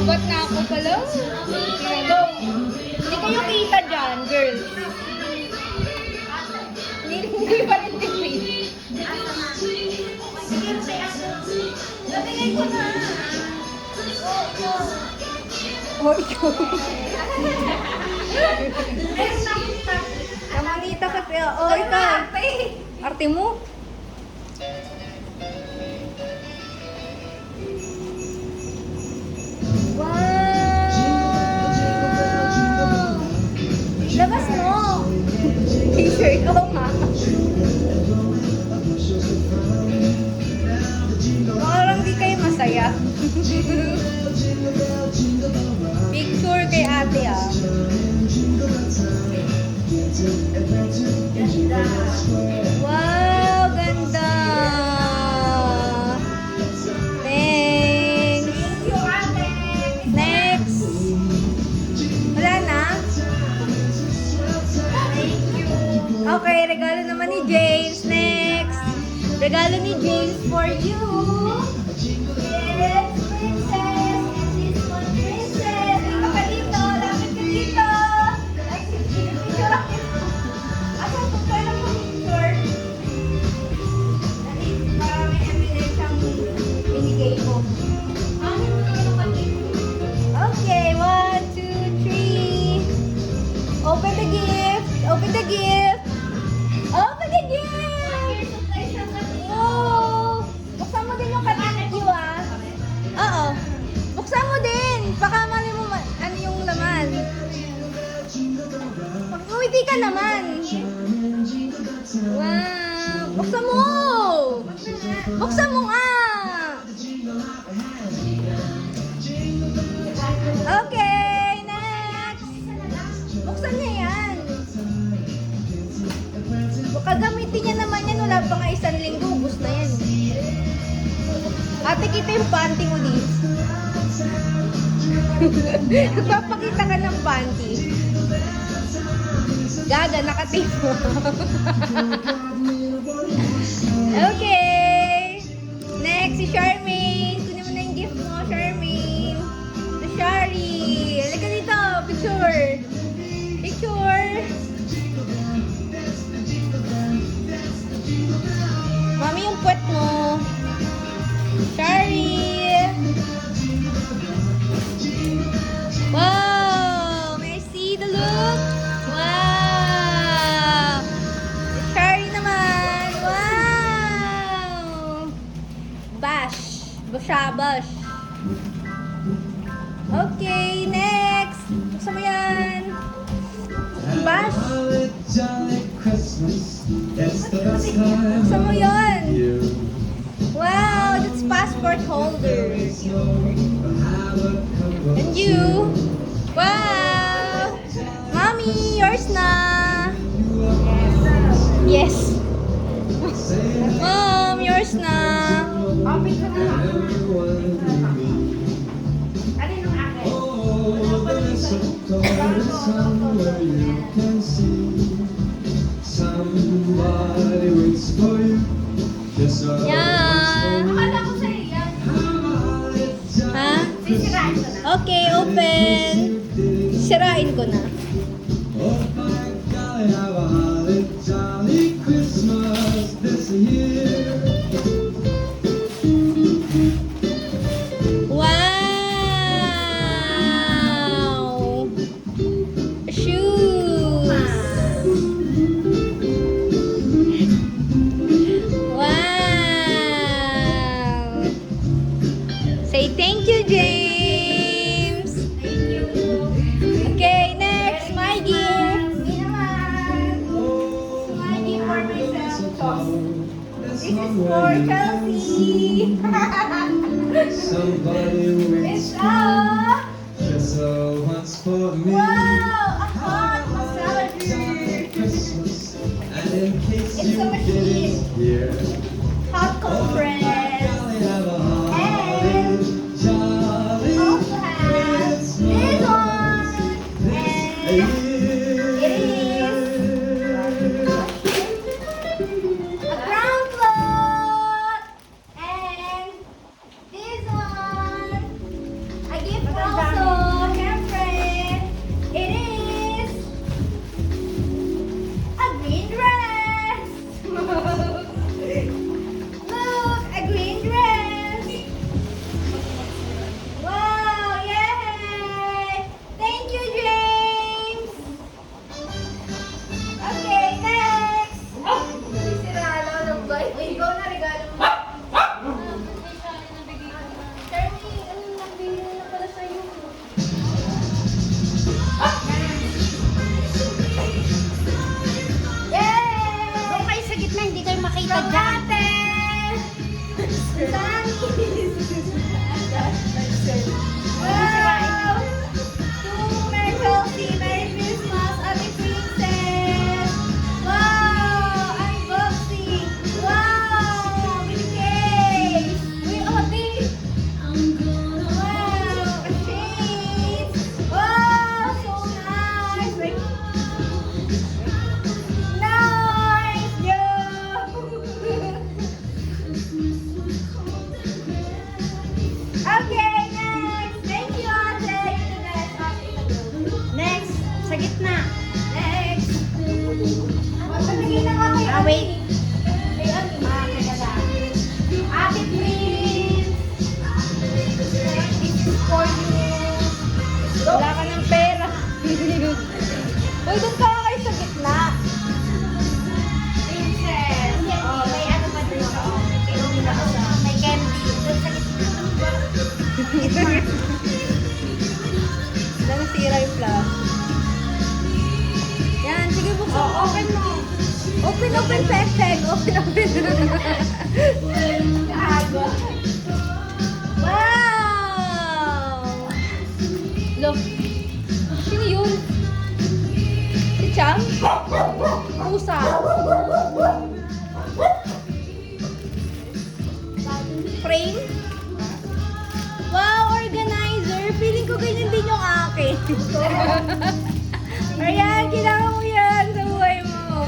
Ba't na ako pala? Hindi kayo kita dyan, girls. Hindi pa rin TV. Nabigay ko na. Oh, ikaw. Kamanita ka siya. Oh, ikaw. Arte mo? Wow! Labas mo! T-shirt ko nga. Parang di kayo masaya. Picture kay ate ah. Wow, ganda! Thanks! Next! Wala na? Okay, regalo naman ni James. Next! Regalo ni James for you! Yes, princess! And this one, princess! Dito ka dito! Lapit ka dito! Ay, picture ako! Asan po kayo ng picture? Dali, para may evidence ang binigay ko. Okay, 1, 2, 3. Open the gift! Open the gift! Open the gift! Oh! Buksan mo din yung kanina ah. Oo. Buksan mo din! Baka mali mo ano yung laman. Umiti ka naman. Wow! Buksan mo! Buksan mo nga! Okay, next! Buksan niya yan. Kagamitin niya naman yan. Wala pa nga 1 linggo. Ubus na yan. Ate, kita yung panty mo dito. Nagpapakita ka ng panty. Gaga, nakatape mo. Okay. Next, si Charmaine. Kunin mo na yung gift mo, Charmaine. Si Shari. Halika dito. Picture. Picture. Mami, yung puwet mo. Shari. Wow. May I see the look? Wow. Shari naman. Wow. Bash. Bashabash. Okay, next. Buksan mo yan. Bash. Buksan mo yun. Wow, that's passport holder. And you? Wow. Mommy, yours na. Yes. Mom, yours na. Open ko na. Ano yung akin? Yan. Akala ko sa'yo yan. Ha? Sisirain ko na. Okay, open. Sirain ko na. Wow! Shoes! Wow! Say thank you, James! Thank you! Okay, next, my gift! Me naman! My gift for myself. This is for Chelsea! It's just once for me. wow! A hot massager! And in case It's you a machine. didn't hear, Hot compress! have a And jolly also has this one! And it is a ground cloth! And this one! A gift And also, syempre, it is a green dress. Look, a green dress. Wow, yay! Thank you, James. Okay, next. Si Ralo, ng boy. Ikaw na regalo mo. Charmy, ano nabili na pala sa'yo? Yay! Doon kayo sa gitna, hindi kayo makita From dyan. ate! Wow! To Mary Chelsea, Merry Christmas, Ate Princess! Wow! Unboxing! Wow! Binigay! Uy, ate! Wow! A shade! Wow! So nice! Like, nice! Yo! Okay, next! Thank you, ate! You're the best, ate. Next, sa gitna. Next! Magbibigay na nga kay Ah, wait. Kay Ami. Ate Prince! This is for you. Wala ka ng pera. Uy, doon ka kayo sa gitna. Princess! Oh, may ano pa dito. May candy. Doon sa gitna. Wala nasira yung plus. Yan, sige buksan mo. Open mo. Open, Pepeg. Open. Kaagwa. Wow! Look. Sino yun? Si Chang? Pusa. Frame? Wow, organizer. Feeling ko ganyan din yung akin. Ayan, kailangan mo yan sa buhay mo.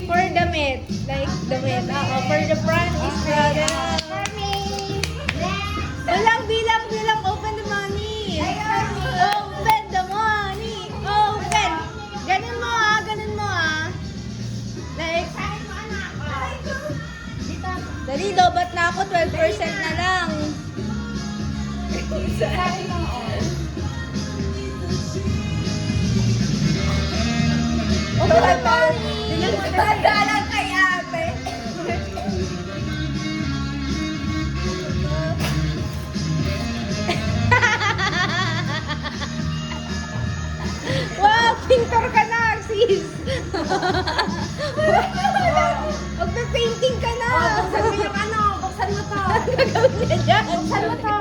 For damit. Like damit. For the front is brother. Walang bilang. Open the money. Open the money. Open. Ganun mo Like, dali, dobat na ako. 12% na lang. Open the money. Tagalan kay ate. Wow, pintor ka na, sis. Magpe-painting ka na. Buksan mo yung ano. Buksan mo to. Ano gagawin niya dyan? Buksan mo to.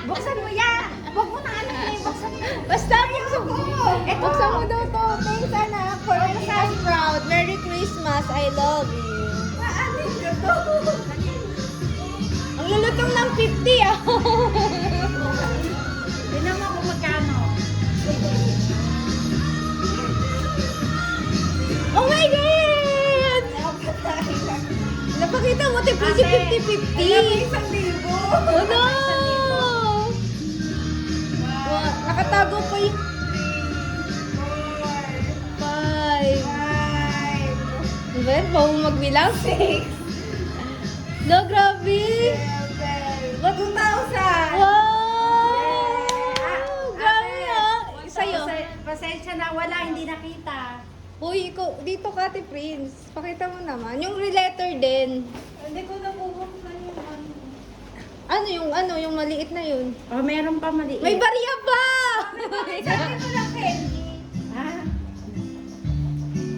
Buksan mo yan. Huwag mo na ano eh. Buksan mo. Basta buksan mo. Buksan mo daw to. Thanks, anak, for making us proud. Merry Christmas. I love you. Ano yun to? Ang lulutong ng 50, ah. Tignan mo kung magkano. Oh my God! Napakita mo, tipisi 50-50. Oh no! Wow, nakatago pa yung 5. Diba? Bago mo magbilang? 6. No, grabe! 2,000! Wow! Grabe ah! Sa'yo? Pasensya na. Wala. Hindi nakita. Uy, ikaw, dito ka, Ate Prince. Pakita mo naman. Yung letter din. Hindi ko nabubuksan yung Ano, yung maliit na yun. Oh, meron pa maliit. May barya pa! Sabi ko lang candy. Ha?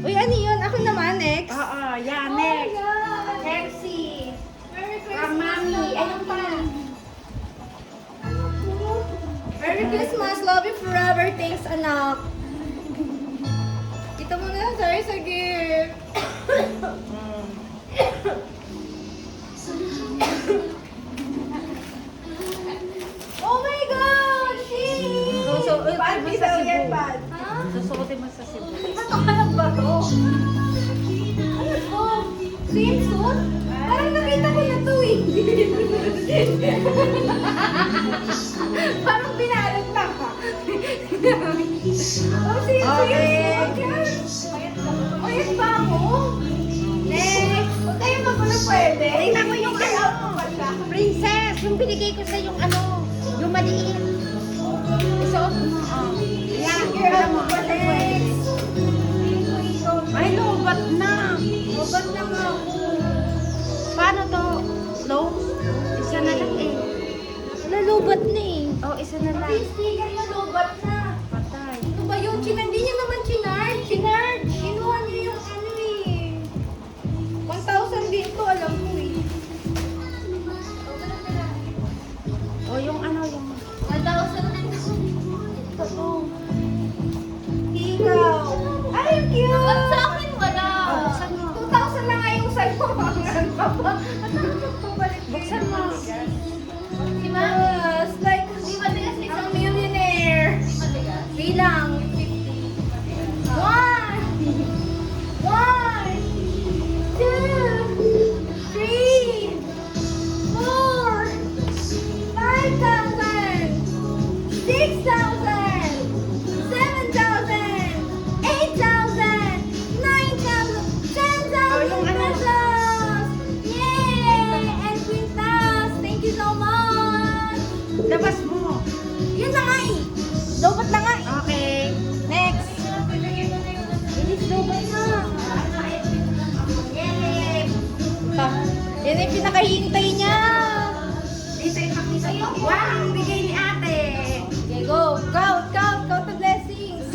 Uy, ano yun? Ako naman, next. Oo, yeah, next. God! Pepsi. Merry From Mami. Ayun pa. Merry Christmas! Love you forever! Thanks, anak! Kita mo na, sorry sa gift. Oh my God! Sheesh! Susuotin mo sa Cebu. Ha? Susuotin mo sa Cebu. Ano ba to? Ano to? Swimsuit? Parang nakita ko na to eh. Parang binalot lang ha. Oh, sige, Okay. Ayun ba mo? Next. Huwag kayo magulo pwede. Tingnan mo yung ano. Princess, yung binigay ko sa yung ano, yung maliit. Isuot mo. Oh. Yan, tingnan mo. Next. Ay, lobat na. Huwag na nga ako. Paano to? Low? Isa na lang eh. Nalubat na eh. Oh, isa na lang. Please, sticker na lubat na. Patay. Ano ba yun? Hindi niya naman chinard. Chinard. Kinuha niya yung ano eh. 1,000 din to, alam ko eh. Oh, yung ano, yung... 1,000 din to. Ito. Ikaw. Ay, ang cute. Sa akin wala. Oh, buksan mo. 2,000 na nga yung sa'yo. Ang papa. Buksan mo. Si Mas, like, ang millionaire. Bilang. 1, 2, 3, 4, 5,000, 6,000, 7,000, 8,000, 9,000, 10,000 pesos! Yay! And Quintas, thank you so much! Labas mo. Yun na nga eh! Lobat na nga eh! Okay. Next! Bilis, lobat na! Yay! Yan yung pinakahintay niya! Dito ipakita mo. Wow, bigay ni ate. Okay, go! Count the blessings!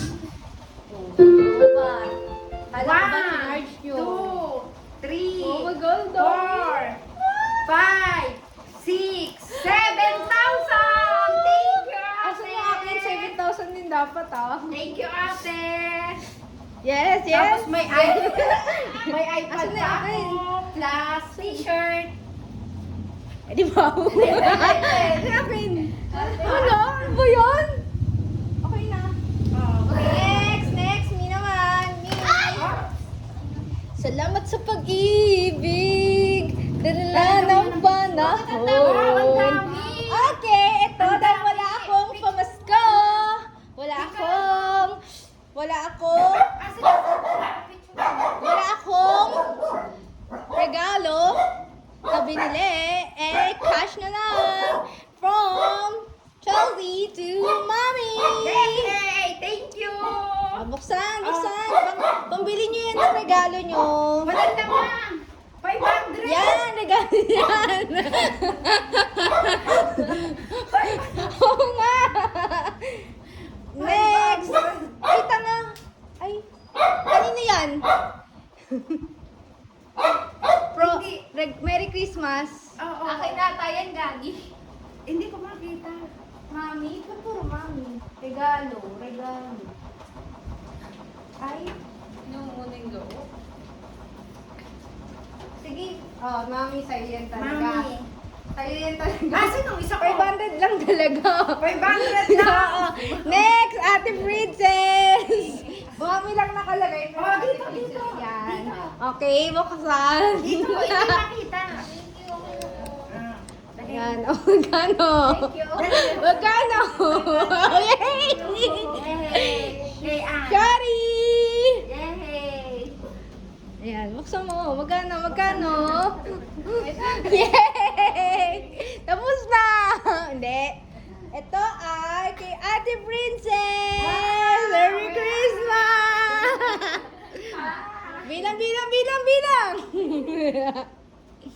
Lobat! Alam ko ba sinarge nyo? 2, 3, Oh my God, 4, 5, 6, 7,000! Thank you, Asa yung akin? 7,000 din dapat ah. Thank you, ate! Yes, yes! Tapos may iPad. May iPad Asan na pa akin? ako. Plus t-shirt. Eh, di ba? Ano akin? Ano? Ano ba yun? Okay na. Next, me naman. Me. Salamat sa pag-ibig. Dala ng panahon. Wow, ang dami. Okay, ito Ang dahil dami. wala akong pamasko. Wala akong regalo na binili. Eh, cash na lang. From Chelsea to Mommy. Yay! Thank you! Buksan. Pambili nyo yan ng regalo nyo. Maganda nga! 500! Yan, regalo yan. Oo nga. Next. Ay, tanga. Ay, kanino yan? Merry Christmas. Oo. Akin nata yan, Gagi. Hindi ko makita. Mami, ito puro mami. Regalo. Ay, Yung unang go. sige. Oh, mami, sa'yo yan talaga. Mami. Sa'yo yan talaga. Asan yung isa ko? 500 lang talaga. 500 lang! Oo. Next, Ate Princess! Mami lang nakalagay. Oh, dito. Yan. Dito. Okay, buksan. Dito, hindi makita. Yan. Oh, magkano? Thank you. Magkano? Yay! Hey, Ann. Shari! Yay! Ayan, buksan mo. Magkano? Yay! Tapos na! Hindi. Ito ay kay Ate Princess! Merry Christmas! Bilang!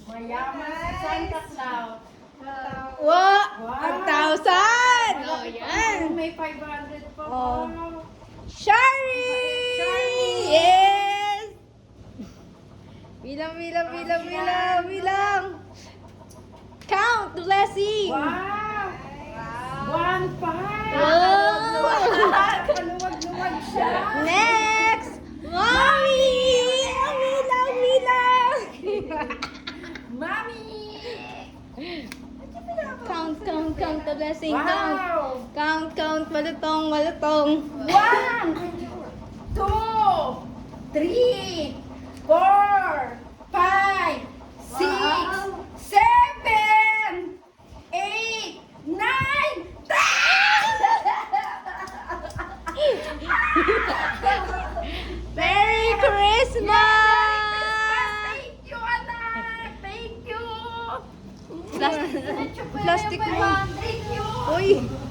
Mayaman si Santa Claus. Wow! Wow. 1,000! Oh, yan! May 500 pa. Oh. Shari! Yes! Bilang! Count the blessing! Wow! 1,500! Wow! Paluwag-luwag siya. Next! Mommy! Bilang! Mami! Count the blessing. Wow! Count. Malutong. 1, 2, 3, 4, 5, 6, 7, Plastic mo. Uy!